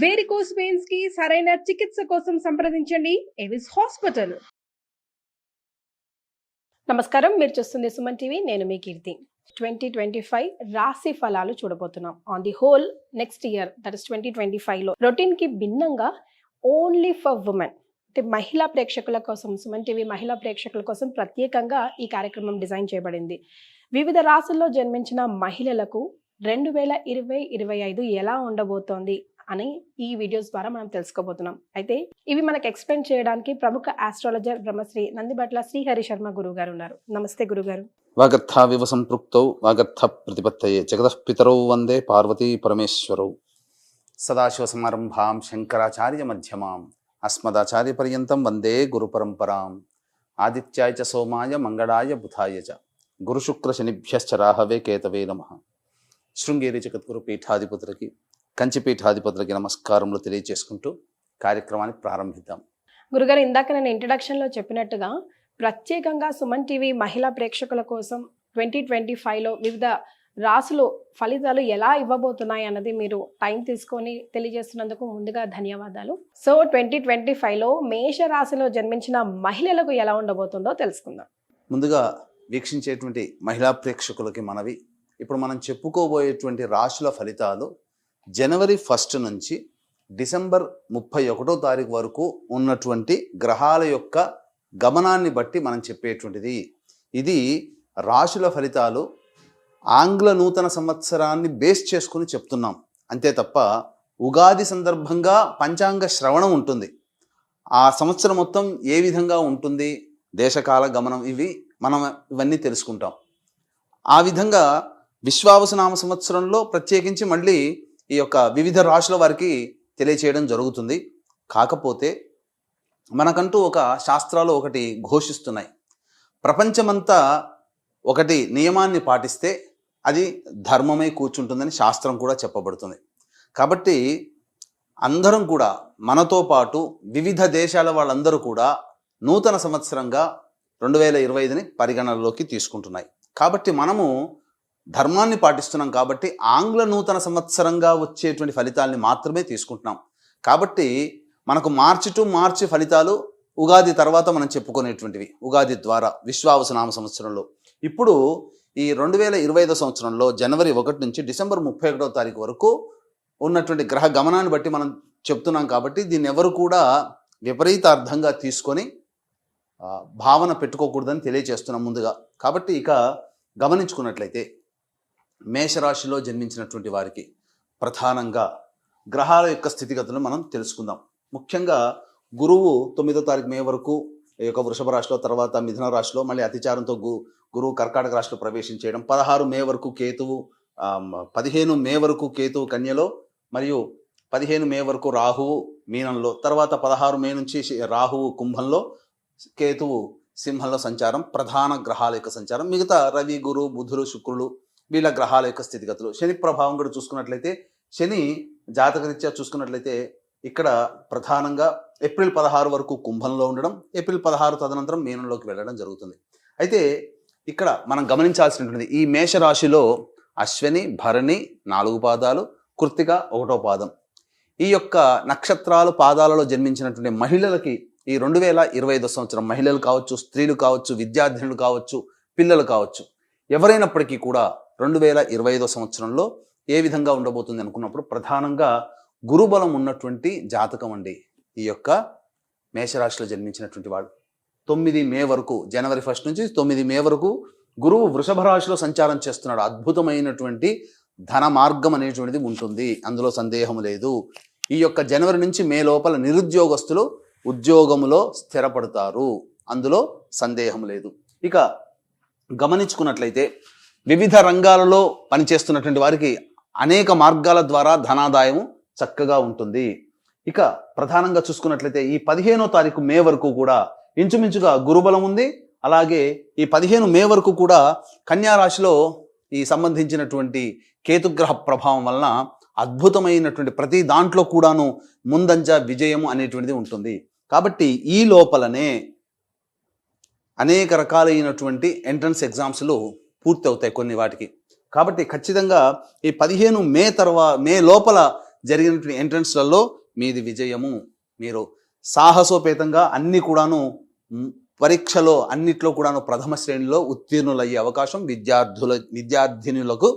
Varicose veins కి సరైన చికిత్స కోసం సంప్రదించండి ఎవిస్ హాస్పిటల్. నమస్కారం, మీరు చూస్తుంది సుమన్ టీవీ. నేను మీ కీర్తి. 2025 రాశి ఫలాలు చూడబోతున్నాం. On the whole next year, that is 2025లో రొటీన్ కి భిన్నంగా ఓన్లీ ఫర్ ఉమెన్ అంటే మహిళా ప్రేక్షకుల కోసం, సుమన్ టీవీ మహిళా ప్రేక్షకుల కోసం ప్రత్యేకంగా ఈ కార్యక్రమం డిజైన్ చేయబడింది. వివిధ రాశుల్లో జన్మించిన మహిళలకు 2020-25 ఎలా ఉండబోతోంది అని ఈ వీడియోస్ ద్వారా మనం తెలుసుకోబోతున్నాం. అయితే ఇవి మనకు ఎక్స్ప్లెయిన్ చేయడానికి ప్రముఖ ఆస్ట్రాలజర్ బ్రహ్మశ్రీ నందిబట్ల శ్రీహరి శర్మ గురువు గారు ఉన్నారు. నమస్తే గురుగారు. వాగర్థావివ సంపృక్తౌ వాగర్థ ప్రతిపత్తయే జగతః పితరౌ వందే పార్వతీ పరమేశ్వరౌ. సదాశివ సమారంభాం శంకరాచార్య మధ్యమాం అస్మదాచార్య పర్యంతం వందే గురు పరంపరాం. ఆదిత్యాయ చ సోమాయ మంగళాయ బుధాయ చ గురుశుక్ర శనిభ్యశ్చ రాహవే కేతవే నమః. శృంగేరి జగద్గురు పీఠాధిపతులకి, కంచి పీఠాధిపతులకి నమస్కారములు తెలియజేసుకుంటూ కార్యక్రమాన్ని ప్రారంభిద్దాం. గురుగారు, ఇందాక నేను ఇంట్రడక్షన్లో చెప్పినట్టుగా ప్రత్యేకంగా సుమన్ టీవీ మహిళా ప్రేక్షకుల కోసం 2025లో వివిధ రాసులు ఫలితాలు ఎలా ఇవ్వబోతున్నాయి అన్నది మీరు టైం తీసుకొని తెలియజేస్తున్నందుకు ముందుగా ధన్యవాదాలు. సో 2025లో మేష రాశిలో జన్మించిన మహిళలకు ఎలా ఉండబోతుందో తెలుసుకుందాం. ముందుగా వీక్షించేటువంటి మహిళా ప్రేక్షకులకి మనవి, ఇప్పుడు మనం చెప్పుకోబోయేటువంటి రాశుల ఫలితాలు జనవరి 1 నుంచి డిసెంబర్ 31వ తారీఖు వరకు ఉన్నటువంటి గ్రహాల యొక్క గమనాన్ని బట్టి మనం చెప్పేటువంటిది. ఇది రాశుల ఫలితాలు ఆంగ్ల నూతన సంవత్సరాన్ని బేస్ చేసుకుని చెప్తున్నాం అంతే తప్ప, ఉగాది సందర్భంగా పంచాంగ శ్రవణం ఉంటుంది. ఆ సంవత్సరం మొత్తం ఏ విధంగా ఉంటుంది, దేశకాల గమనం, ఇవన్నీ తెలుసుకుంటాం. ఆ విధంగా విశ్వావసునామ సంవత్సరంలో ప్రత్యేకించి మళ్ళీ ఈ యొక్క వివిధ రాశుల వారికి తెలియచేయడం జరుగుతుంది. కాకపోతే మనకంటూ ఒక శాస్త్రాలు ఒకటి ఘోషిస్తున్నాయి. ప్రపంచమంతా ఒకటి నియమాన్ని పాటిస్తే అది ధర్మమై కూర్చుంటుందని శాస్త్రం కూడా చెప్పబడుతుంది. కాబట్టి అందరం కూడా, మనతో పాటు వివిధ దేశాల వాళ్ళందరూ కూడా నూతన సంవత్సరంగా 2025ని పరిగణనలోకి తీసుకుంటున్నాయి. కాబట్టి మనము ధర్మాన్ని పాటిస్తున్నాం కాబట్టి ఆంగ్ల నూతన సంవత్సరంగా వచ్చేటువంటి ఫలితాలని మాత్రమే తీసుకుంటున్నాం. కాబట్టి మనకు మార్చి టు మార్చి ఫలితాలు ఉగాది తర్వాత మనం చెప్పుకునేటువంటివి, ఉగాది ద్వారా విశ్వావసునామ సంవత్సరంలో. ఇప్పుడు ఈ 2025 సంవత్సరంలో జనవరి 1 నుంచి డిసెంబర్ 31వ తారీఖు వరకు ఉన్నటువంటి గ్రహ గమనాన్ని బట్టి మనం చెప్తున్నాం. కాబట్టి దీన్ని ఎవరు కూడా విపరీతార్థంగా తీసుకొని భావన పెట్టుకోకూడదని తెలియజేస్తున్నాం ముందుగా. కాబట్టి ఇక గమనించుకున్నట్లయితే మేషరాశిలో జన్మించినటువంటి వారికి ప్రధానంగా గ్రహాల యొక్క స్థితిగతులను మనం తెలుసుకుందాం. ముఖ్యంగా గురువు 9వ తారీఖు మే వరకు ఈ యొక్క వృషభ రాశిలో, తర్వాత మిథున రాశిలో, మళ్ళీ అతిచారంతో గురువు కర్కాటక రాశిలో ప్రవేశించేయడం. 16 మే వరకు కేతువు, 15 మే వరకు కేతువు కన్యలో, మరియు 15 మే వరకు రాహువు మీనంలో, తర్వాత 16 మే నుంచి రాహువు కుంభంలో, కేతువు సింహంలో సంచారం. ప్రధాన గ్రహాల యొక్క సంచారం. మిగతా రవి, గురు, బుధులు, శుక్రులు వీళ్ళ గ్రహాల యొక్క స్థితిగతులు. శని ప్రభావం కూడా చూసుకున్నట్లయితే, శని జాతకరీత్యా చూసుకున్నట్లయితే ఇక్కడ ప్రధానంగా ఏప్రిల్ 16 వరకు కుంభంలో ఉండడం, ఏప్రిల్ 16 తదనంతరం మీనంలోకి వెళ్ళడం జరుగుతుంది. అయితే ఇక్కడ మనం గమనించాల్సినటువంటిది, ఈ మేషరాశిలో అశ్విని, భరణి 4 పాదాలు, కృత్తిక 1వ పాదం, ఈ యొక్క నక్షత్రాలు పాదాలలో జన్మించినటువంటి మహిళలకి ఈ 2025 సంవత్సరం, మహిళలు కావచ్చు, స్త్రీలు కావచ్చు, విద్యార్థినులు కావచ్చు, పిల్లలు కావచ్చు, ఎవరైనప్పటికీ కూడా 2025 సంవత్సరంలో ఏ విధంగా ఉండబోతుంది అనుకున్నప్పుడు ప్రధానంగా గురుబలం ఉన్నటువంటి జాతకం అండి ఈ యొక్క మేషరాశిలో జన్మించినటువంటి వాడు. 9 మే వరకు, జనవరి 1 నుంచి 9 మే వరకు గురువు వృషభ రాశిలో సంచారం చేస్తున్నాడు. అద్భుతమైనటువంటి ధన మార్గం అనేటువంటిది ఉంటుంది, అందులో సందేహం లేదు. ఈ యొక్క జనవరి నుంచి మే లోపల నిరుద్యోగస్తులు ఉద్యోగములో స్థిరపడతారు, అందులో సందేహం లేదు. ఇక గమనించుకున్నట్లయితే వివిధ రంగాలలో పనిచేస్తున్నటువంటి వారికి అనేక మార్గాల ద్వారా ధనాదాయము చక్కగా ఉంటుంది. ఇక ప్రధానంగా చూసుకున్నట్లయితే ఈ 15వ తారీఖు మే వరకు కూడా ఇంచుమించుగా గురుబలం ఉంది. అలాగే ఈ 15 మే వరకు కూడా కన్యా రాశిలో ఈ సంబంధించినటువంటి కేతుగ్రహ ప్రభావం వలన అద్భుతమైనటువంటి ప్రతి దాంట్లో కూడాను ముందంజ విజయము అనేటువంటిది ఉంటుంది. కాబట్టి ఈ లోపలనే అనేక రకాలైనటువంటి ఎంట్రన్స్ ఎగ్జామ్స్లు పూర్తి అవుతాయి కొన్ని వాటికి. కాబట్టి ఖచ్చితంగా ఈ 15 మే లోపల జరిగినటువంటి ఎంట్రన్స్లలో మీది విజయము. మీరు సాహసోపేతంగా అన్ని కూడాను పరీక్షలో అన్నిట్లో కూడాను ప్రథమ శ్రేణిలో ఉత్తీర్ణులయ్యే అవకాశం విద్యార్థినులకు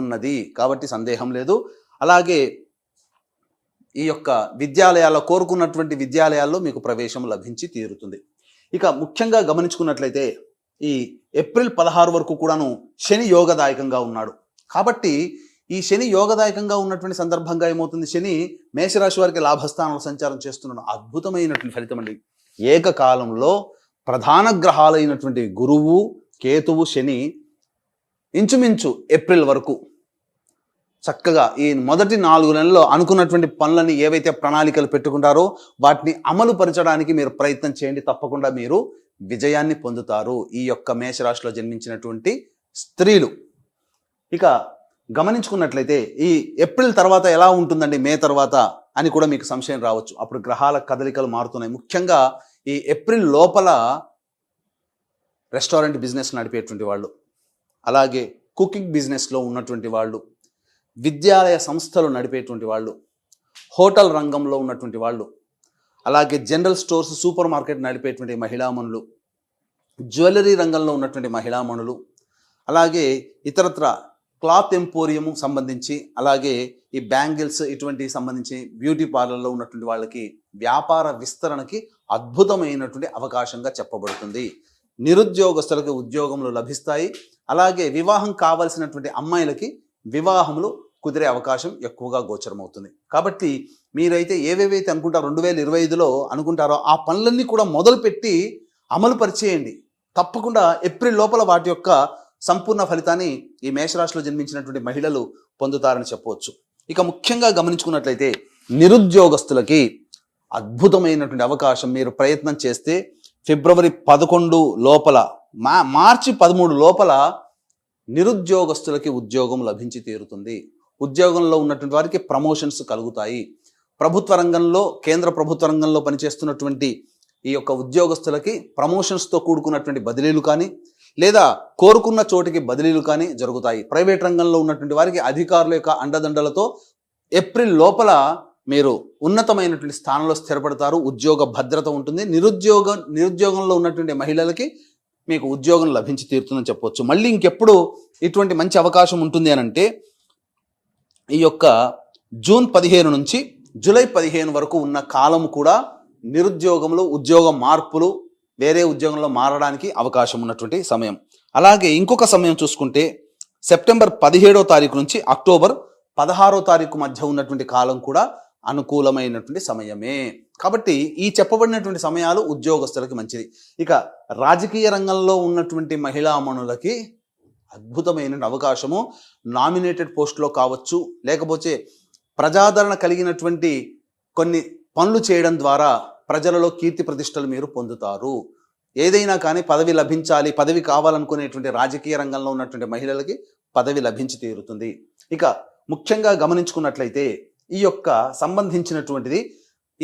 ఉన్నది. కాబట్టి సందేహం లేదు. అలాగే ఈ యొక్క విద్యాలయాల్లో కోరుకున్నటువంటి విద్యాలయాల్లో మీకు ప్రవేశం లభించి తీరుతుంది. ఇక ముఖ్యంగా గమనించుకున్నట్లయితే ఈ ఏప్రిల్ 16 వరకు కూడాను శని యోగదాయకంగా ఉన్నాడు. కాబట్టి ఈ శని యోగదాయకంగా ఉన్నటువంటి సందర్భంగా ఏమవుతుంది, శని మేషరాశి వారికి లాభస్థానంలో సంచారం చేస్తున్నాడు. అద్భుతమైనటువంటి ఫలితం అండి. ఏకకాలంలో ప్రధాన గ్రహాలైనటువంటి గురువు, కేతువు, శని ఇంచుమించు ఏప్రిల్ వరకు చక్కగా ఈ మొదటి 4 నెలల్లో అనుకున్నటువంటి పనులని ఏవైతే ప్రణాళికలు పెట్టుకుంటారో వాటిని అమలు పరచడానికి మీరు ప్రయత్నం చేయండి. తప్పకుండా మీరు విజయాన్ని పొందుతారు ఈ యొక్క మేషరాశిలో జన్మించినటువంటి స్త్రీలు. ఇక గమనించుకున్నట్లయితే ఈ ఏప్రిల్ తర్వాత ఎలా ఉంటుందండి, మే తర్వాత అని కూడా మీకు సంశయం రావచ్చు. అప్పుడు గ్రహాల కదలికలు మారుతున్నాయి. ముఖ్యంగా ఈ ఏప్రిల్ లోపల రెస్టారెంట్ బిజినెస్ నడిపేటువంటి వాళ్ళు, అలాగే కుకింగ్ బిజినెస్లో ఉన్నటువంటి వాళ్ళు, విద్యాలయ సంస్థలు నడిపేటువంటి వాళ్ళు, హోటల్ రంగంలో ఉన్నటువంటి వాళ్ళు, అలాగే జనరల్ స్టోర్స్, సూపర్ మార్కెట్ నడిపేటువంటి మహిళామణులు, జ్యువెలరీ రంగంలో ఉన్నటువంటి మహిళామణులు, అలాగే ఇతరత్ర క్లాత్ ఎంపోరియం సంబంధించి, అలాగే ఈ బ్యాంగిల్స్ ఇటువంటి సంబంధించి బ్యూటీ పార్లర్లో ఉన్నటువంటి వాళ్ళకి వ్యాపార విస్తరణకి అద్భుతమైనటువంటి అవకాశంగా చెప్పబడుతుంది. నిరుద్యోగస్తులకు ఉద్యోగములు లభిస్తాయి. అలాగే వివాహం కావాల్సినటువంటి అమ్మాయిలకి వివాహములు కుదిరే అవకాశం ఎక్కువగా గోచరమవుతుంది. కాబట్టి మీరైతే ఏవేవైతే అనుకుంటారో 2025లో అనుకుంటారో ఆ పనులన్నీ కూడా మొదలుపెట్టి అమలు పరిచేయండి. తప్పకుండా ఏప్రిల్ లోపల వాటి యొక్క సంపూర్ణ ఫలితాన్ని ఈ మేషరాశిలో జన్మించినటువంటి మహిళలు పొందుతారని చెప్పవచ్చు. ఇక ముఖ్యంగా గమనించుకున్నట్లయితే నిరుద్యోగస్తులకి అద్భుతమైనటువంటి అవకాశం. మీరు ప్రయత్నం చేస్తే ఫిబ్రవరి 11 లోపల, మార్చి 13 లోపల నిరుద్యోగస్తులకి ఉద్యోగం లభించి తీరుతుంది. ఉద్యోగంలో ఉన్నటువంటి వారికి ప్రమోషన్స్ కలుగుతాయి. ప్రభుత్వ రంగంలో, కేంద్ర ప్రభుత్వ రంగంలో పనిచేస్తున్నటువంటి ఈ యొక్క ఉద్యోగస్తులకి ప్రమోషన్స్తో కూడుకున్నటువంటి బదిలీలు కానీ, లేదా కోరుకున్న చోటికి బదిలీలు కానీ జరుగుతాయి. ప్రైవేట్ రంగంలో ఉన్నటువంటి వారికి అధికారుల యొక్క అండదండలతో ఏప్రిల్ లోపల మీరు ఉన్నతమైనటువంటి స్థానంలో స్థిరపడతారు. ఉద్యోగ భద్రత ఉంటుంది. నిరుద్యోగంలో ఉన్నటువంటి మహిళలకి మీకు ఉద్యోగం లభించి తీరుతుందని చెప్పవచ్చు. మళ్ళీ ఇంకెప్పుడు ఇటువంటి మంచి అవకాశం ఉంటుంది అని అంటే ఈ యొక్క జూన్ 15 నుంచి జూలై 15 వరకు ఉన్న కాలం కూడా నిరుద్యోగంలో ఉద్యోగ మార్పులు, వేరే ఉద్యోగంలో మారడానికి అవకాశం ఉన్నటువంటి సమయం. అలాగే ఇంకొక సమయం చూసుకుంటే సెప్టెంబర్ 17వ తారీఖు నుంచి అక్టోబర్ 16వ తారీఖు మధ్య ఉన్నటువంటి కాలం కూడా అనుకూలమైనటువంటి సమయమే. కాబట్టి ఈ చెప్పబడినటువంటి సమయాలు ఉద్యోగస్తులకి మంచిది. ఇక రాజకీయ రంగంలో ఉన్నటువంటి మహిళామణులకి అద్భుతమైన అవకాశము. నామినేటెడ్ పోస్టులో కావచ్చు, లేకపోతే ప్రజాదరణ కలిగినటువంటి కొన్ని పనులు చేయడం ద్వారా ప్రజలలో కీర్తి ప్రతిష్టలు మీరు పొందుతారు. ఏదైనా కానీ పదవి లభించాలి, పదవి కావాలనుకునేటువంటి రాజకీయ రంగంలో ఉన్నటువంటి మహిళలకి పదవి లభించి తీరుతుంది. ఇక ముఖ్యంగా గమనించుకున్నట్లయితే ఈ యొక్క సంబంధించినటువంటిది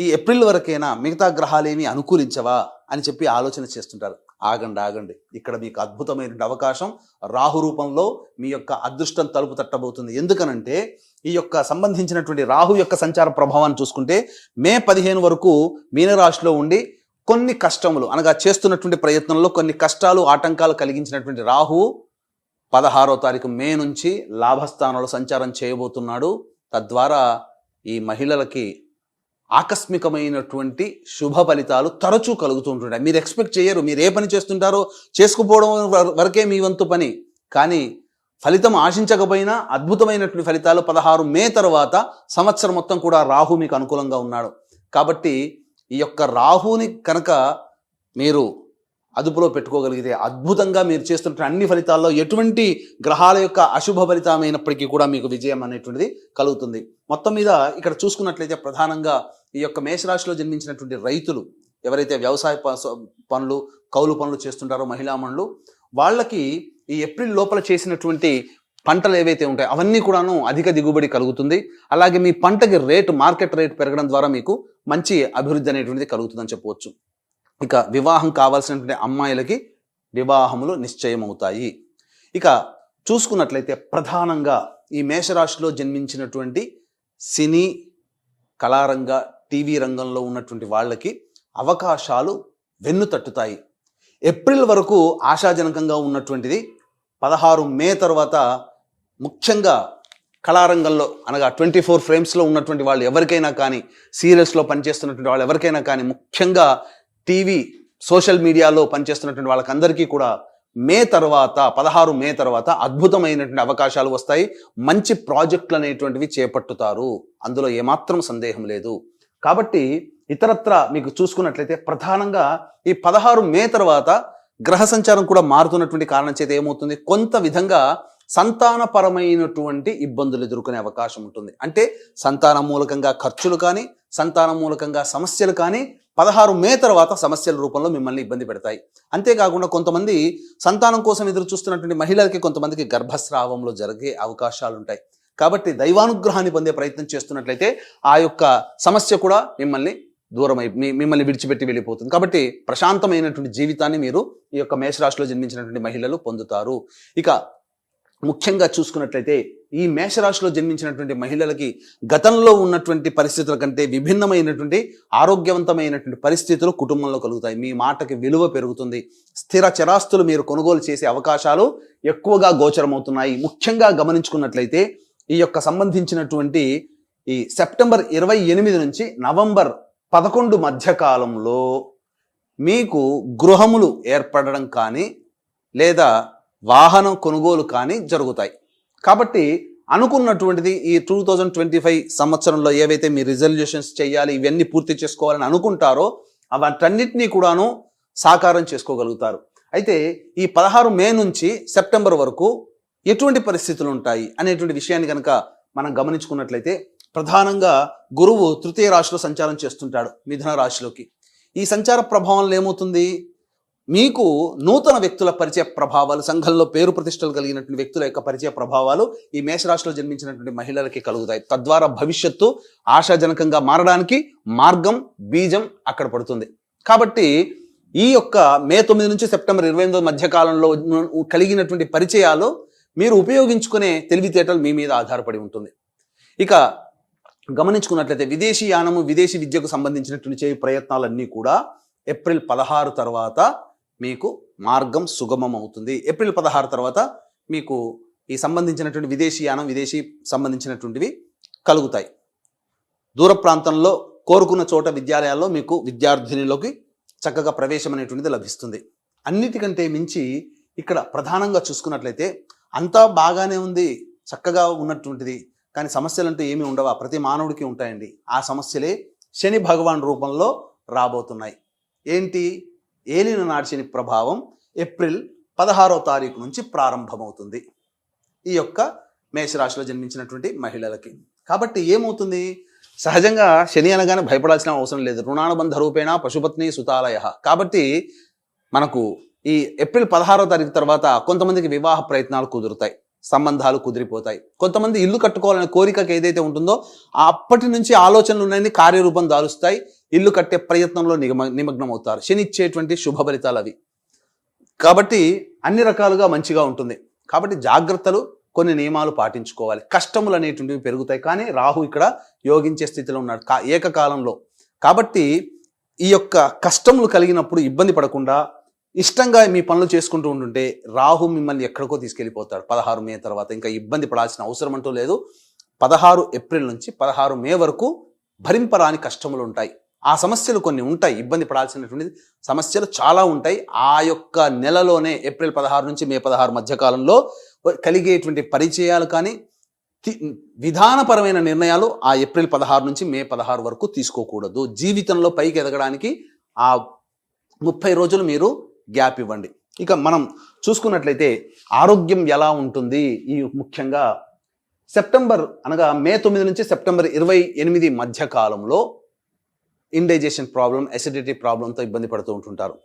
ఈ ఏప్రిల్ వరకైనా మిగతా గ్రహాలేమి అనుకూలించవా అని చెప్పి ఆలోచన చేస్తుంటారు. ఆగండి, ఇక్కడ మీకు అద్భుతమైన అవకాశం రాహు రూపంలో మీ యొక్క అదృష్టం తలుపు తట్టబోతుంది. ఎందుకనంటే ఈ యొక్క సంబంధించినటువంటి రాహు యొక్క సంచార ప్రభావాన్ని చూసుకుంటే మే 15 వరకు మీనరాశిలో ఉండి కొన్ని కష్టములు, అనగా చేస్తున్నటువంటి ప్రయత్నంలో కొన్ని కష్టాలు, ఆటంకాలు కలిగించినటువంటి రాహువు 16వ తారీఖు మే నుంచి లాభస్థానంలో సంచారం చేయబోతున్నాడు. తద్వారా ఈ మహిళలకి ఆకస్మికమైనటువంటి శుభ ఫలితాలు తరచూ కలుగుతూ ఉంటుంటాయి. మీరు ఎక్స్పెక్ట్ చేయరు. మీరు ఏ పని చేస్తుంటారో చేసుకుపోవడం వరకే మీ వంతు పని, కానీ ఫలితం ఆశించకపోయినా అద్భుతమైనటువంటి ఫలితాలు 16 మే తర్వాత సంవత్సరం మొత్తం కూడా రాహు మీకు అనుకూలంగా ఉన్నాడు. కాబట్టి ఈ యొక్క రాహుని కనుక మీరు అదుపులో పెట్టుకోగలిగితే అద్భుతంగా మీరు చేస్తున్న అన్ని ఫలితాల్లో ఎటువంటి గ్రహాల యొక్క అశుభ ఫలితమైనప్పటికీ కూడా మీకు విజయం అనేటువంటిది కలుగుతుంది. మొత్తం మీద ఇక్కడ చూసుకున్నట్లయితే ప్రధానంగా ఈ యొక్క మేషరాశిలో జన్మించినటువంటి రైతులు ఎవరైతే వ్యవసాయ పనులు, కౌలు పనులు చేస్తుంటారో మహిళామణులు, వాళ్ళకి ఈ ఏప్రిల్ లోపల చేసినటువంటి పంటలు ఏవైతే ఉంటాయో అవన్నీ కూడాను అధిక దిగుబడి కలుగుతుంది. అలాగే మీ పంటకి మార్కెట్ రేట్ పెరగడం ద్వారా మీకు మంచి అభివృద్ధి అనేటువంటిది కలుగుతుందని చెప్పవచ్చు. ఇక వివాహం కావాల్సినటువంటి అమ్మాయిలకి వివాహములు నిశ్చయమవుతాయి. ఇక చూసుకున్నట్లయితే ప్రధానంగా ఈ మేషరాశిలో జన్మించినటువంటి సినీ కళారంగ టీవీ రంగంలో ఉన్నటువంటి వాళ్ళకి అవకాశాలు వెన్ను తట్టుతాయి. ఏప్రిల్ వరకు ఆశాజనకంగా ఉన్నటువంటిది 16 మే తర్వాత ముఖ్యంగా కళారంగంలో అనగా 24 ఫ్రేమ్స్లో ఉన్నటువంటి వాళ్ళు ఎవరికైనా కానీ, సీరియల్స్లో పనిచేస్తున్నటువంటి వాళ్ళు ఎవరికైనా కానీ, ముఖ్యంగా టీవీ సోషల్ మీడియాలో పనిచేస్తున్నటువంటి వాళ్ళకందరికీ కూడా 16 మే తర్వాత అద్భుతమైనటువంటి అవకాశాలు వస్తాయి. మంచి ప్రాజెక్టులు అనేటువంటివి చేపట్టుతారు, అందులో ఏమాత్రం సందేహం లేదు. కాబట్టి ఇతరత్ర మీకు చూసుకున్నట్లయితే ప్రధానంగా ఈ 16 మే తర్వాత గ్రహ సంచారం కూడా మారుతున్నటువంటి కారణం చేత ఏమవుతుంది, కొంత విధంగా సంతానపరమైనటువంటి ఇబ్బందులు ఎదుర్కొనే అవకాశం ఉంటుంది. అంటే సంతానం మూలకంగా ఖర్చులు కానీ, సంతానం మూలకంగా సమస్యలు కానీ 16 మే తర్వాత సమస్యల రూపంలో మిమ్మల్ని ఇబ్బంది పెడతాయి. అంతేకాకుండా కొంతమంది సంతానం కోసం ఎదురు చూస్తున్నటువంటి మహిళలకి కొంతమందికి గర్భస్రావంలో జరిగే అవకాశాలు ఉంటాయి. కాబట్టి దైవానుగ్రహాన్ని పొందే ప్రయత్నం చేస్తున్నట్లయితే ఆ యొక్క సమస్య కూడా మిమ్మల్ని విడిచిపెట్టి వెళ్ళిపోతుంది. కాబట్టి ప్రశాంతమైనటువంటి జీవితాన్ని మీరు ఈ యొక్క మేషరాశిలో జన్మించినటువంటి మహిళలు పొందుతారు. ఇక ముఖ్యంగా చూసుకున్నట్లయితే ఈ మేషరాశిలో జన్మించినటువంటి మహిళలకి గతంలో ఉన్నటువంటి పరిస్థితుల కంటే విభిన్నమైనటువంటి ఆరోగ్యవంతమైనటువంటి పరిస్థితులు కుటుంబంలో కలుగుతాయి. మీ మాటకి విలువ పెరుగుతుంది. స్థిర చరాస్తులు మీరు కొనుగోలు చేసే అవకాశాలు ఎక్కువగా గోచరమవుతున్నాయి. ముఖ్యంగా గమనించుకున్నట్లయితే ఈ యొక్క సంబంధించినటువంటి ఈ సెప్టెంబర్ 28 నుంచి నవంబర్ 11 మధ్య కాలంలో మీకు గృహములు ఏర్పడడం కానీ లేదా వాహనం కొనుగోలు కానీ జరుగుతాయి. కాబట్టి అనుకున్నటువంటిది ఈ 2025 సంవత్సరంలో ఏవైతే మీ రిజల్యూషన్స్ చేయాలి, ఇవన్నీ పూర్తి చేసుకోవాలని అనుకుంటారో వాటన్నిటినీ కూడాను సాకారం చేసుకోగలుగుతారు. అయితే ఈ 16 మే నుంచి సెప్టెంబర్ వరకు ఎటువంటి పరిస్థితులు ఉంటాయి అనేటువంటి విషయాన్ని కనుక మనం గమనించుకున్నట్లయితే ప్రధానంగా గురువు తృతీయ రాశిలో సంచారం చేస్తుంటాడు, మిథున రాశిలోకి. ఈ సంచార ప్రభావంలో ఏమవుతుంది, మీకు నూతన వ్యక్తుల పరిచయ ప్రభావాలు, సంఘంలో పేరు ప్రతిష్టలు కలిగినటువంటి వ్యక్తుల యొక్క పరిచయ ప్రభావాలు ఈ మేషరాశిలో జన్మించినటువంటి మహిళలకి కలుగుతాయి. తద్వారా భవిష్యత్తు ఆశాజనకంగా మారడానికి మార్గం, బీజం అక్కడ పడుతుంది. కాబట్టి ఈ యొక్క మే 9 నుంచి సెప్టెంబర్ 28 మధ్య కాలంలో కలిగినటువంటి పరిచయాలు మీరు ఉపయోగించుకునే తెలివితేటలు మీ మీద ఆధారపడి ఉంటుంది. ఇక గమనించుకున్నట్లయితే విదేశీ యానము, విదేశీ విద్యకు సంబంధించినటువంటి చేయ ప్రయత్నాలన్నీ కూడా ఏప్రిల్ 16 తర్వాత మీకు మార్గం సుగమం అవుతుంది. ఏప్రిల్ 16 తర్వాత మీకు ఈ సంబంధించినటువంటి విదేశీ యానం, విదేశీ సంబంధించినటువంటివి కలుగుతాయి. దూర ప్రాంతంలో కోరుకున్న చోట విద్యాలయాల్లో మీకు విద్యార్థినిలోకి చక్కగా ప్రవేశం అనేటువంటిది లభిస్తుంది. అన్నిటికంటే మించి ఇక్కడ ప్రధానంగా చూసుకున్నట్లయితే అంతా బాగానే ఉంది, చక్కగా ఉన్నటువంటిది, కానీ సమస్యలు అంటూ ఏమీ ఉండవా? ప్రతి మానవుడికి ఉంటాయండి. ఆ సమస్యలే శని భగవాన్ రూపంలో రాబోతున్నాయి. ఏంటి? ఏలిన నాటి శని ప్రభావం ఏప్రిల్ 16వ తారీఖు నుంచి ప్రారంభమవుతుంది ఈ యొక్క మేషరాశిలో జన్మించినటువంటి మహిళలకి. కాబట్టి ఏమవుతుంది, సహజంగా శని అనగానే భయపడాల్సిన అవసరం లేదు. రుణానుబంధ రూపేణ పశుపత్ని సుతాలయ. కాబట్టి మనకు ఈ ఏప్రిల్ 16వ తారీఖు తర్వాత కొంతమందికి వివాహ ప్రయత్నాలు కుదురుతాయి, సంబంధాలు కుదిరిపోతాయి. కొంతమంది ఇల్లు కట్టుకోవాలనే కోరికకి ఏదైతే ఉంటుందో అప్పటి నుంచి ఆలోచనలు ఉన్నాయని కార్యరూపం దాలుస్తాయి. ఇల్లు కట్టే ప్రయత్నంలో నిమగ్నం అవుతారు. శని ఇచ్చేటువంటి శుభ ఫలితాలు అవి. కాబట్టి అన్ని రకాలుగా మంచిగా ఉంటుంది. కాబట్టి జాగ్రత్తలు, కొన్ని నియమాలు పాటించుకోవాలి. కష్టములు అనేటువంటివి పెరుగుతాయి. కానీ రాహు ఇక్కడ యోగించే స్థితిలో ఉన్నాడు ఏకకాలంలో. కాబట్టి ఈ యొక్క కష్టములు కలిగినప్పుడు ఇబ్బంది పడకుండా ఇష్టంగా మీ పనులు చేసుకుంటూ ఉంటుంటే రాహు మిమ్మల్ని ఎక్కడికో తీసుకెళ్ళిపోతాడు 16 మే తర్వాత. ఇంకా ఇబ్బంది పడాల్సిన అవసరం అంటూ లేదు. 16 ఏప్రిల్ నుంచి 16 మే వరకు భరింపరాని కష్టములు ఉంటాయి. ఆ సమస్యలు కొన్ని ఉంటాయి, ఇబ్బంది పడాల్సినటువంటి సమస్యలు చాలా ఉంటాయి. ఆ యొక్క నెలలోనే ఏప్రిల్ 16 నుంచి మే 16 మధ్య కాలంలో కలిగేటువంటి పరిచయాలు కానీ విధానపరమైన నిర్ణయాలు ఆ ఏప్రిల్ 16 నుంచి మే 16 వరకు తీసుకోకూడదు. జీవితంలో పైకి ఎదగడానికి ఆ 30 రోజులు మీరు గ్యాప్ ఇవ్వండి. ఇక మనం చూసుకున్నట్లయితే ఆరోగ్యం ఎలా ఉంటుంది, ఈ ముఖ్యంగా సెప్టెంబర్ అనగా మే 9 నుంచి సెప్టెంబర్ 28 మధ్య కాలంలో ఇండైజెషన్ ప్రాబ్లం, అసిడిటీ ప్రాబ్లంతో ఇబ్బంది పడుతూ ఉంటుంటారు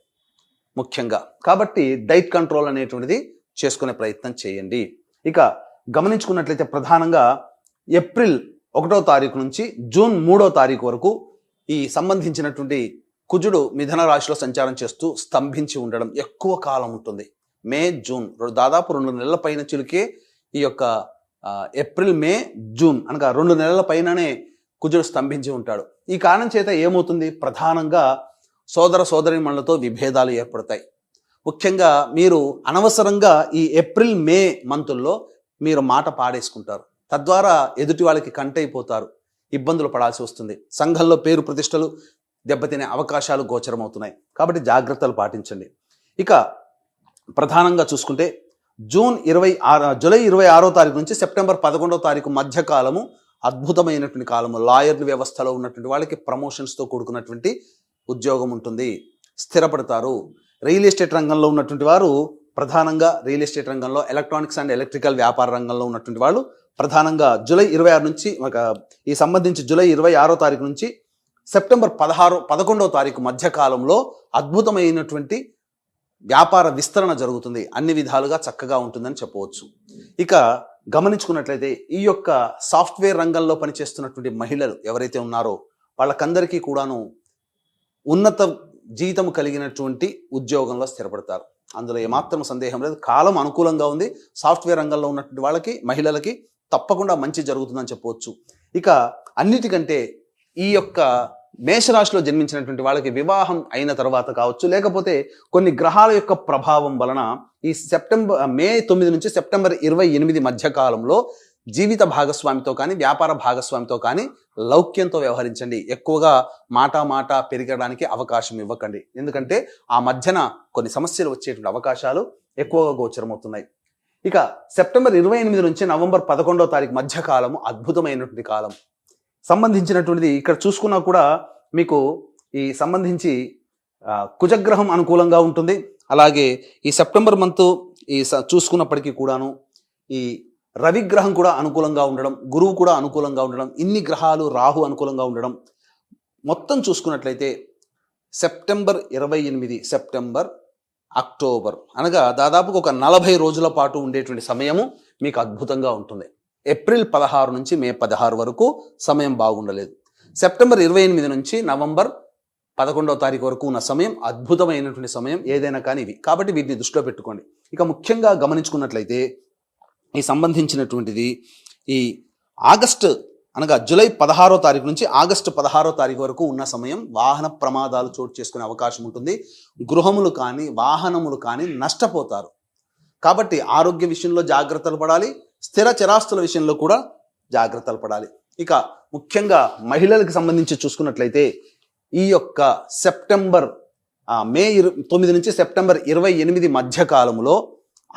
ముఖ్యంగా. కాబట్టి డైట్ కంట్రోల్ అనేటువంటిది చేసుకునే ప్రయత్నం చేయండి. ఇక గమనించుకున్నట్లయితే ప్రధానంగా ఏప్రిల్ 1వ తారీఖు నుంచి జూన్ 3వ తారీఖు వరకు ఈ సంబంధించినటువంటి కుజుడు మిథున రాశిలో సంచారం చేస్తూ స్తంభించి ఉండడం ఎక్కువ కాలం ఉంటుంది. మే, జూన్ దాదాపు 2 నెలల పైన చిలికే ఈ యొక్క ఏప్రిల్ మే జూన్ అనగా 2 నెలల పైననే కుజుడు స్తంభించి ఉంటాడు. ఈ కారణం చేత ఏమవుతుంది, ప్రధానంగా సోదర సోదరీమణులతో విభేదాలు ఏర్పడతాయి. ముఖ్యంగా మీరు అనవసరంగా ఈ ఏప్రిల్ మే మంతుల్లో మీరు మాట పాడేసుకుంటారు. తద్వారా ఎదుటి వాళ్ళకి కంటైపోతారు, ఇబ్బందులు పడాల్సి వస్తుంది. సంఘంలో పేరు ప్రతిష్టలు దెబ్బతినే అవకాశాలు గోచరమవుతున్నాయి. కాబట్టి జాగ్రత్తలు పాటించండి. ఇక ప్రధానంగా చూసుకుంటే జూలై 26వ తారీఖు నుంచి సెప్టెంబర్ 11వ తారీఖు మధ్య కాలము అద్భుతమైనటువంటి కాలము. లాయర్ల వ్యవస్థలో ఉన్నటువంటి వాళ్ళకి ప్రమోషన్స్తో కూడుకున్నటువంటి ఉద్యోగం ఉంటుంది, స్థిరపడతారు. రియల్ ఎస్టేట్ రంగంలో ఉన్నటువంటి వారు ప్రధానంగా రియల్ ఎస్టేట్ రంగంలో, ఎలక్ట్రానిక్స్ అండ్ ఎలక్ట్రికల్ వ్యాపార రంగంలో ఉన్నటువంటి వాళ్ళు ప్రధానంగా జూలై 26 నుంచి ఈ సంబంధించి జూలై 26వ తారీఖు నుంచి సెప్టెంబర్ 11వ తారీఖు మధ్య కాలంలో అద్భుతమైనటువంటి వ్యాపార విస్తరణ జరుగుతుంది. అన్ని విధాలుగా చక్కగా ఉంటుందని చెప్పవచ్చు. ఇక గమనించుకున్నట్లయితే ఈ యొక్క సాఫ్ట్వేర్ రంగంలో పనిచేస్తున్నటువంటి మహిళలు ఎవరైతే ఉన్నారో వాళ్ళకందరికీ కూడాను ఉన్నత జీతం కలిగినటువంటి ఉద్యోగంలో స్థిరపడతారు. అందులో ఏమాత్రం సందేహం లేదు. కాలం అనుకూలంగా ఉంది. సాఫ్ట్వేర్ రంగంలో ఉన్నటువంటి వాళ్ళకి, మహిళలకి తప్పకుండా మంచి జరుగుతుందని చెప్పవచ్చు. ఇక అన్నిటికంటే ఈ యొక్క మేషరాశిలో జన్మించినటువంటి వాళ్ళకి వివాహం అయిన తర్వాత కావచ్చు, లేకపోతే కొన్ని గ్రహాల యొక్క ప్రభావం వలన ఈ మే 9 నుంచి సెప్టెంబర్ 28 మధ్య కాలంలో జీవిత భాగస్వామితో కానీ, వ్యాపార భాగస్వామితో కానీ లౌక్యంతో వ్యవహరించండి. ఎక్కువగా మాట పెరగడానికి అవకాశం ఇవ్వకండి. ఎందుకంటే ఆ మధ్యన కొన్ని సమస్యలు వచ్చేటువంటి అవకాశాలు ఎక్కువగా గోచరమవుతున్నాయి. ఇక సెప్టెంబర్ 28 నుంచి నవంబర్ 11వ తారీఖు మధ్య కాలము అద్భుతమైనటువంటి కాలం. సంబంధించినటువంటిది ఇక్కడ చూసుకున్నా కూడా మీకు ఈ సంబంధించి కుజగ్రహం అనుకూలంగా ఉంటుంది. అలాగే ఈ సెప్టెంబర్ మంత్ చూసుకున్నప్పటికీ కూడాను ఈ రవిగ్రహం కూడా అనుకూలంగా ఉండడం, గురువు కూడా అనుకూలంగా ఉండడం, ఇన్ని గ్రహాలు, రాహు అనుకూలంగా ఉండడం, మొత్తం చూసుకున్నట్లయితే సెప్టెంబర్ 28, సెప్టెంబర్, అక్టోబర్ అనగా దాదాపుగా ఒక 40 రోజుల పాటు ఉండేటువంటి సమయము మీకు అద్భుతంగా ఉంటుంది. ఏప్రిల్ 16 నుంచి మే 16 వరకు సమయం బాగుండలేదు. సెప్టెంబర్ 28 నుంచి నవంబర్ 11వ తారీఖు వరకు ఉన్న సమయం అద్భుతమైనటువంటి సమయం ఏదైనా కానీ ఇవి. కాబట్టి వీటిని దృష్టిలో పెట్టుకోండి. ఇక ముఖ్యంగా గమనించుకున్నట్లయితే ఈ సంబంధించినటువంటిది ఈ ఆగస్టు అనగా జూలై 16వ తారీఖు నుంచి ఆగస్టు 16వ తారీఖు వరకు ఉన్న సమయం వాహన ప్రమాదాలు చోటు చేసుకునే అవకాశం ఉంటుంది. గృహములు కానీ, వాహనములు కానీ నష్టపోతారు. కాబట్టి ఆరోగ్య విషయంలో జాగ్రత్తలు పడాలి, స్థిర చరాస్తుల విషయంలో కూడా జాగ్రత్తలు పడాలి. ఇక ముఖ్యంగా మహిళలకు సంబంధించి చూసుకున్నట్లయితే ఈ యొక్క మే 9 నుంచి సెప్టెంబర్ 28 మధ్య కాలంలో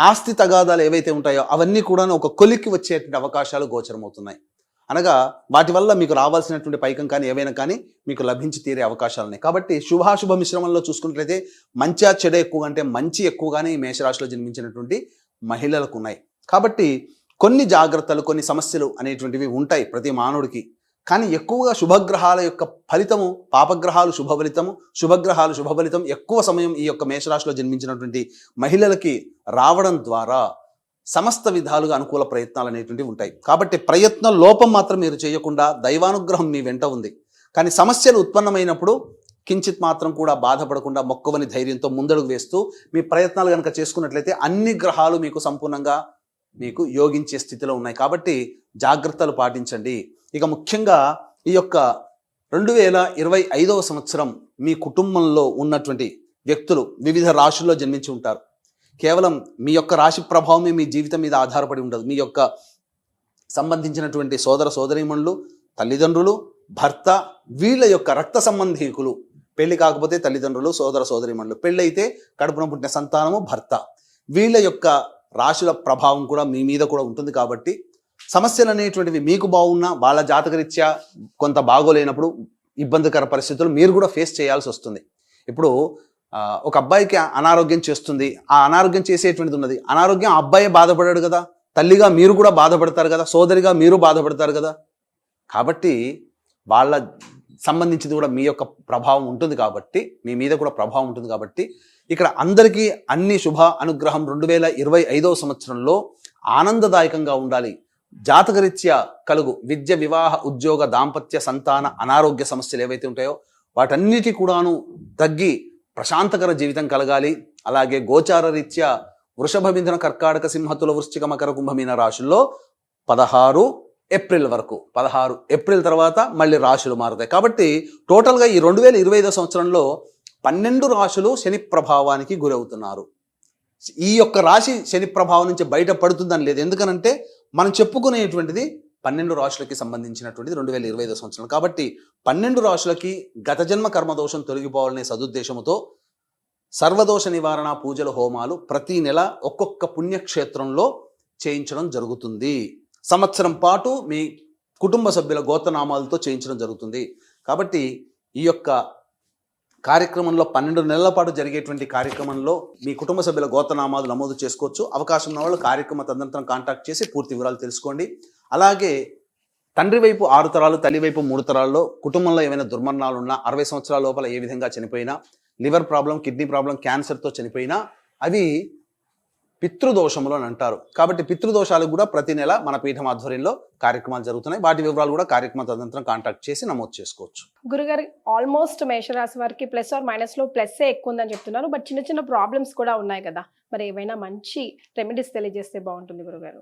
ఆస్తి తగాదాలు ఏవైతే ఉంటాయో అవన్నీ కూడా ఒక కొలిక్కి వచ్చేటువంటి అవకాశాలు గోచరమవుతున్నాయి. అనగా వాటి వల్ల మీకు రావాల్సినటువంటి పైకం కానీ ఏవైనా కానీ మీకు లభించి తీరే అవకాశాలు ఉన్నాయి. కాబట్టి శుభాశుభ మిశ్రమంలో చూసుకున్నట్లయితే మంచి చెడు ఎక్కువ అంటే మంచి ఎక్కువగానే ఈ మేషరాశిలో జన్మించినటువంటి మహిళలకు ఉన్నాయి. కాబట్టి కొన్ని జాగ్రత్తలు, కొన్ని సమస్యలు అనేటువంటివి ఉంటాయి ప్రతి మానవుడికి. కానీ ఎక్కువగా శుభగ్రహాల యొక్క ఫలితము, పాపగ్రహాలు శుభ ఫలితము, శుభగ్రహాలు శుభ ఫలితం ఎక్కువ సమయం ఈ యొక్క మేషరాశిలో జన్మించినటువంటి మహిళలకి రావడం ద్వారా సమస్త విధాలుగా అనుకూల ప్రయత్నాలు అనేటువంటివి ఉంటాయి. కాబట్టి ప్రయత్న లోపం మాత్రం మీరు చేయకుండా దైవానుగ్రహం మీ వెంట ఉంది. కానీ సమస్యలు ఉత్పన్నమైనప్పుడు కించిత్ మాత్రం కూడా బాధపడకుండా మొక్కవని ధైర్యంతో ముందడుగు వేస్తూ మీ ప్రయత్నాలు కనుక చేసుకున్నట్లయితే అన్ని గ్రహాలు మీకు సంపూర్ణంగా మీకు యోగించే స్థితిలో ఉన్నాయి. కాబట్టి జాగ్రత్తలు పాటించండి. ఇక ముఖ్యంగా ఈ యొక్క 2025వ సంవత్సరం మీ కుటుంబంలో ఉన్నటువంటి వ్యక్తులు వివిధ రాశుల్లో జన్మించి ఉంటారు. కేవలం మీ యొక్క రాశి ప్రభావమే మీ జీవితం మీద ఆధారపడి ఉండదు. మీ యొక్క సంబంధించినటువంటి సోదర సోదరీమణులు, తల్లిదండ్రులు, భర్త, వీళ్ళ యొక్క రక్త సంబంధీకులు, పెళ్లి కాకపోతే తల్లిదండ్రులు, సోదర సోదరీమణులు, పెళ్ళైతే కడుపున పుట్టిన సంతానము, భర్త, వీళ్ళ యొక్క రాశుల ప్రభావం కూడా మీ మీద కూడా ఉంటుంది. కాబట్టి సమస్యలు అనేటువంటివి మీకు బాగున్నా వాళ్ళ జాతకరీత్యా కొంత బాగోలేనప్పుడు ఇబ్బందికర పరిస్థితులు మీరు కూడా ఫేస్ చేయాల్సి వస్తుంది. ఇప్పుడు ఒక అబ్బాయికి అనారోగ్యం చేస్తుంది, ఆ అనారోగ్యం చేసేటువంటిది ఉన్నది. అనారోగ్యం అబ్బాయే బాధపడాడు కదా, తల్లిగా మీరు కూడా బాధపడతారు కదా, సోదరిగా మీరు బాధపడతారు కదా. కాబట్టి వాళ్ళ సంబంధించింది కూడా మీ యొక్క ప్రభావం ఉంటుంది. కాబట్టి మీ మీద కూడా ప్రభావం ఉంటుంది. కాబట్టి ఇక్కడ అందరికీ అన్ని శుభ అనుగ్రహం 2025వ సంవత్సరంలో ఆనందదాయకంగా ఉండాలి. జాతకరీత్యా కలుగు విద్య, వివాహ, ఉద్యోగ, దాంపత్య, సంతాన, అనారోగ్య సమస్యలు ఏవైతే ఉంటాయో వాటన్నిటి కూడాను తగ్గి ప్రశాంతకర జీవితం కలగాలి. అలాగే గోచార రీత్యా వృషభ, మిథున, కర్కాటక, సింహ, తుల, వృశ్చిక, మకర, కుంభమీన రాశుల్లో 16 ఏప్రిల్ వరకు. 16 ఏప్రిల్ తర్వాత మళ్ళీ రాశులు మారుతాయి. కాబట్టి టోటల్గా ఈ 2025 సంవత్సరంలో 12 రాశులు శని ప్రభావానికి గురవుతున్నారు. ఈ యొక్క రాశి శని ప్రభావం నుంచి బయటపడుతుందని లేదు. ఎందుకనంటే మనం చెప్పుకునేటువంటిది 12 రాశులకి సంబంధించినటువంటిది 2025 సంవత్సరం. కాబట్టి 12 రాశులకి గత జన్మ కర్మదోషం తొలగిపోవాలనే సదుద్దేశంతో సర్వదోష నివారణ పూజలు, హోమాలు ప్రతి నెల ఒక్కొక్క పుణ్యక్షేత్రంలో చేయించడం జరుగుతుంది. సంవత్సరం పాటు మీ కుటుంబ సభ్యుల గోత్రనామాలతో చేయించడం జరుగుతుంది. కాబట్టి ఈ యొక్క కార్యక్రమంలో 12 నెలల పాటు జరిగేటువంటి కార్యక్రమంలో మీ కుటుంబ సభ్యుల గోత్రనామాలు నమోదు చేసుకోవచ్చు. అవకాశం ఉన్న వాళ్ళు కార్యక్రమ తదనంతరం కాంటాక్ట్ చేసి పూర్తి వివరాలు తెలుసుకోండి. అలాగే తండ్రి వైపు 6 తరాలు, తల్లి వైపు 3 తరాల్లో కుటుంబంలో ఏమైనా దుర్మరణాలు ఉన్నా, 60 సంవత్సరాల లోపల ఏ విధంగా చనిపోయినా, లివర్ ప్రాబ్లం, కిడ్నీ ప్రాబ్లం, క్యాన్సర్తో చనిపోయినా అవి పితృదోషములు అని అంటారు. కాబట్టి పితృదోషాలకు కూడా ప్రతి నెల మన పీఠం ఆధ్వర్యంలో కార్యక్రమాలు జరుగుతున్నాయి. వాటి వివరాలు కూడా కార్యక్రమ తదనంతరం కాంటాక్ట్ చేసి నమోదు చేసుకోవచ్చు. గురుగారు, ఆల్మోస్ట్ మేషరాశి వారికి ప్లస్ ఆర్ మైనస్ లో ప్లస్సే ఎక్కువ ఉందని చెప్తున్నారు. బట్ చిన్న చిన్న ప్రాబ్లమ్స్ కూడా ఉన్నాయి కదా, మరి ఏమైనా మంచి రెమెడీస్ తెలియజేస్తే బాగుంటుంది గురుగారు.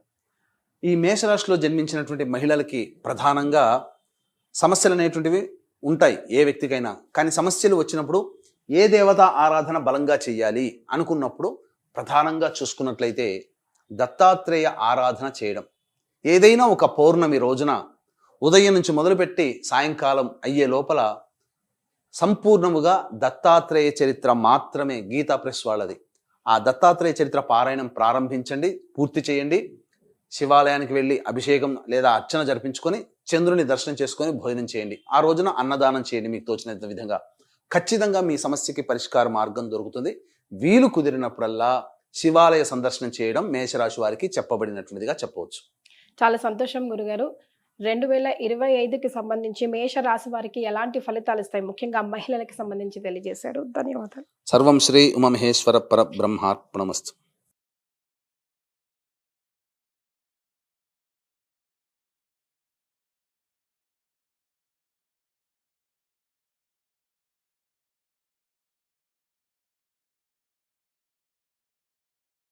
ఈ మేషరాశిలో జన్మించినటువంటి మహిళలకి ప్రధానంగా సమస్యలు అనేటువంటివి ఉంటాయి ఏ వ్యక్తికైనా. కానీ సమస్యలు వచ్చినప్పుడు ఏ దేవత ఆరాధన బలంగా చేయాలి అనుకున్నప్పుడు ప్రధానంగా చూసుకున్నట్లయితే దత్తాత్రేయ ఆరాధన చేయడం. ఏదైనా ఒక పౌర్ణమి రోజున ఉదయం నుంచి మొదలుపెట్టి సాయంకాలం అయ్యే లోపల సంపూర్ణముగా దత్తాత్రేయ చరిత్ర మాత్రమే గీతా ప్రెస్ వాళ్ళది. ఆ దత్తాత్రేయ చరిత్ర పారాయణం ప్రారంభించండి, పూర్తి చేయండి. శివాలయానికి వెళ్ళి అభిషేకం లేదా అర్చన జరిపించుకొని చంద్రుని దర్శనం చేసుకొని భోజనం చేయండి. ఆ రోజున అన్నదానం చేయండి. మీకు తోచినంత విధంగా ఖచ్చితంగా మీ సమస్యకి పరిష్కార మార్గం దొరుకుతుంది. వీలు కుదిరినప్పుడల్లా శివాలయ సందర్శనం చేయడం మేషరాశి వారికి చెప్పబడినటువంటిదిగా చెప్పవచ్చు. చాలా సంతోషం గురుగారు. 2025కి సంబంధించి మేషరాశి వారికి ఎలాంటి ఫలితాలు ఇస్తాయి, ముఖ్యంగా మహిళలకు సంబంధించి తెలియజేశారు. ధన్యవాదాలు. సర్వం శ్రీ ఉమామహేశ్వర పరబ్రహ్మార్పణమస్తు.